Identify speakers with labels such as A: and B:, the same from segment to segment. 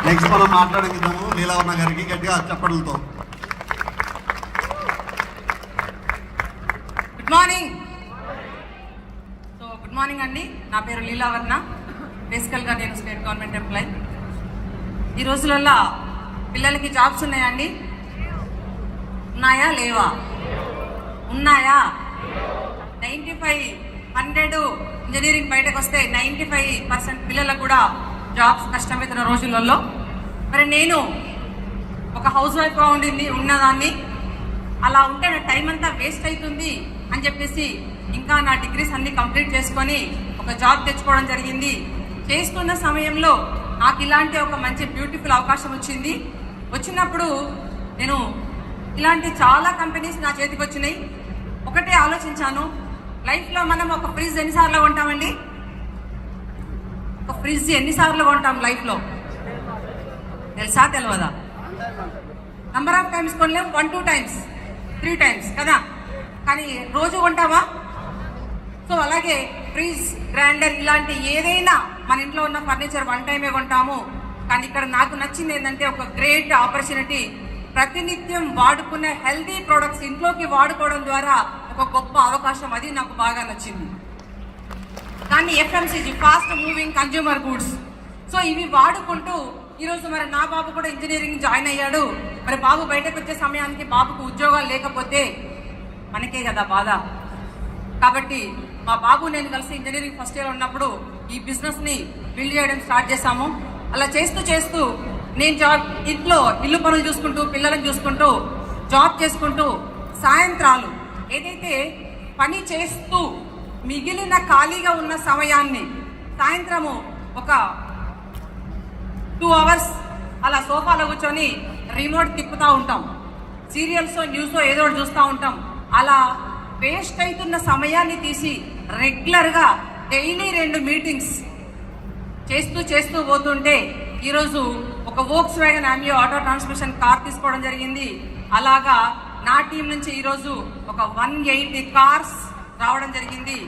A: Next మనం మాట్లాడగిద్దాము లీలావర్ణ గారికి గట్టిగా చప్పట్లతో.
B: Good morning. గుడ్ మార్నింగ్ అండి. నా పేరు లీలావర్ణ. బేసికల్గా నేను స్టేట్ గవర్నమెంట్ ఎంప్లాయ్. ఈ రోజులలో పిల్లలకి జాబ్స్ ఉన్నాయండి? ఉన్నాయా లేవా? ఉన్నాయా? 95-100 ఇంజనీరింగ్ బయటకు వస్తే 95% పిల్లలకు కూడా జాబ్స్ కష్టమవుతున్న రోజులలో మరి నేను ఒక హౌస్ వైఫ్గా ఉన్నదాన్ని. అలా ఉంటే నా టైం అంతా వేస్ట్ అవుతుంది అని చెప్పేసి ఇంకా నా డిగ్రీస్ అన్ని కంప్లీట్ చేసుకొని ఒక జాబ్ తెచ్చుకోవడం జరిగింది. చేస్తున్న సమయంలో నాకు ఇలాంటి ఒక మంచి బ్యూటిఫుల్ అవకాశం వచ్చింది. వచ్చినప్పుడు నేను ఇలాంటి చాలా కంపెనీస్ నా చేతికి వచ్చినాయి. ఒకటే ఆలోచించాను, లైఫ్లో మనం ఒక ఫ్రిడ్జ్ ఎన్నిసార్లు కొంటామండి? ఒక ఫ్రిడ్జ్ ఎన్నిసార్లు కొంటాం లైఫ్లో? తెలుసా తెలియదా? నంబర్ ఆఫ్ టైమ్స్ కొనలేం. 1-2 times 3 times కదా, కానీ రోజు కొంటామా? సో అలాగే ఫ్రిడ్జ్, గ్రైండర్ ఇలాంటి ఏదైనా మన ఇంట్లో ఉన్న ఫర్నిచర్ 1 time కొంటాము. కానీ ఇక్కడ నాకు నచ్చింది ఏంటంటే ఒక గ్రేట్ ఆపర్చునిటీ. ప్రతినిత్యం వాడుకునే హెల్దీ ప్రొడక్ట్స్ ఇంట్లోకి వాడుకోవడం ద్వారా ఒక గొప్ప అవకాశం. అది నాకు బాగా నచ్చింది. కానీ FMCG, fast moving consumer goods, so ఇవి వాడుకుంటూ ఈరోజు మరి నా బాబు కూడా ఇంజనీరింగ్ జాయిన్ అయ్యాడు. మరి బాబు బయటకు వచ్చే సమయానికి బాబుకు ఉద్యోగాలు లేకపోతే మనకే కదా బాధ. కాబట్టి మా బాబు నేను కలిసి ఇంజనీరింగ్ ఫస్ట్ ఇయర్ ఉన్నప్పుడు ఈ బిజినెస్ని బిల్డ్ చేయడం స్టార్ట్ చేశాము. అలా చేస్తూ నేను ఇల్లు పనులు చూసుకుంటూ, పిల్లలను చూసుకుంటూ, జాబ్ చేసుకుంటూ, సాయంత్రాలు ఏదైతే పని చేస్తూ మిగిలిన ఖాళీగా ఉన్న సమయాన్ని సాయంత్రము ఒక 2 hours అలా సోఫాలో కూర్చొని రిమోట్ తిప్పుతూ ఉంటాం. సీరియల్స్, న్యూస్ ఏదో ఒకటి చూస్తూ ఉంటాం. అలా వేస్ట్ అవుతున్న సమయాన్ని తీసి రెగ్యులర్గా డైలీ 2 మీటింగ్స్ చేస్తూ పోతుంటే ఈరోజు ఒక వోక్స్వ్యాగన్ ఆంబియో ఆటో ట్రాన్స్మిషన్ కార్ తీసుకోవడం జరిగింది. అలాగా నా టీం నుంచి ఈరోజు ఒక 180 కార్స్ రావడం జరిగింది.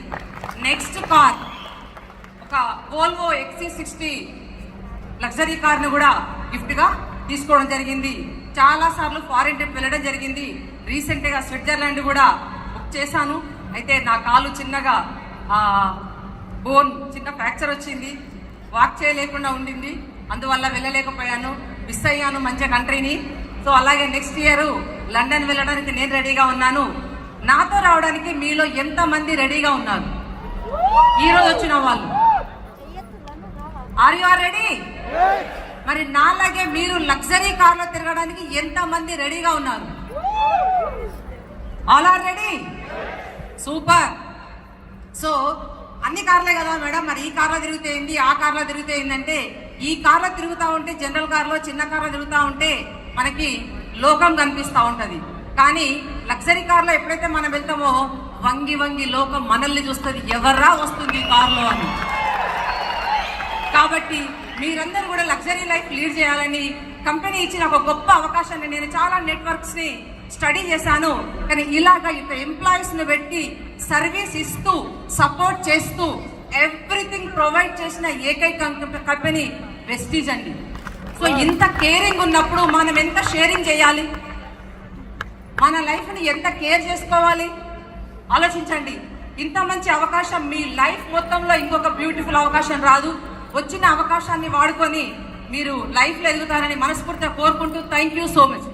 B: నెక్స్ట్ కార్ ఒక వోల్వో XC60 లగ్జరీ కార్ను కూడా గిఫ్ట్గా తీసుకోవడం జరిగింది. చాలాసార్లు ఫారిన్ ట్రిప్ వెళ్ళడం జరిగింది. రీసెంట్గా స్విట్జర్లాండ్ కూడా బుక్ చేశాను. అయితే నా కాలు చిన్నగా చిన్న ఫ్రాక్చర్ వచ్చింది, వాక్ చేయలేకుండా ఉండింది. అందువల్ల వెళ్ళలేకపోయాను, మిస్ అయ్యాను మంచి కంట్రీని. సో అలాగే నెక్స్ట్ ఇయర్ లండన్ వెళ్ళడానికి నేను రెడీగా ఉన్నాను. నాతో రావడానికి మీలో ఎంతమంది రెడీగా ఉన్నారు? ఈరోజు వచ్చిన వాళ్ళు ఆర్ యు ఆర్ రెడీ? మరి నాలాగే మీరు లగ్జరీ కార్లో తిరగడానికి ఎంతమంది రెడీగా ఉన్నారు? All are ready? Super. So అన్ని కార్లే కదా మేడం, మరి ఈ కార్లో తిరిగితే ఏంది, ఆ కార్లో తిరిగితే ఏంటంటే, ఈ కార్లో తిరుగుతూ ఉంటే, జనరల్ కార్లో చిన్న కార్లో తిరుగుతూ ఉంటే మనకి లోకం కనిపిస్తూ ఉంటుంది. కానీ లగ్జరీ కార్లో ఎప్పుడైతే మనం వెళ్తామో వంగి లోకం మనల్ని చూస్తుంది, ఎవర్రా వస్తుంది ఈ కార్లో అని. కాబట్టి మీరందరూ కూడా లగ్జరీ లైఫ్ లీడ్ చేయాలని కంపెనీ ఇచ్చిన ఒక గొప్ప అవకాశాన్ని, నేను చాలా నెట్వర్క్స్ని స్టడీ చేశాను. కానీ ఇలాగా ఎంప్లాయీస్ని పెట్టి సర్వీస్ ఇస్తూ, సపోర్ట్ చేస్తూ, ఎవ్రీథింగ్ ప్రొవైడ్ చేసిన ఏకైక కంపెనీ వెస్టీజ్ అండి. సో ఇంత కేరింగ్ ఉన్నప్పుడు మనం ఎంత షేరింగ్ చేయాలి, మన లైఫ్ని ఎంత కేర్ చేసుకోవాలి ఆలోచించండి. ఇంత మంచి అవకాశం మీ లైఫ్ మొత్తంలో ఇంకొక బ్యూటిఫుల్ అవకాశం రాదు. వచ్చిన అవకాశాన్ని వాడుకొని మీరు లైఫ్లో ఎదుగుతారని మనస్ఫూర్తిగా కోరుకుంటూ థ్యాంక్ యూ సో మచ్.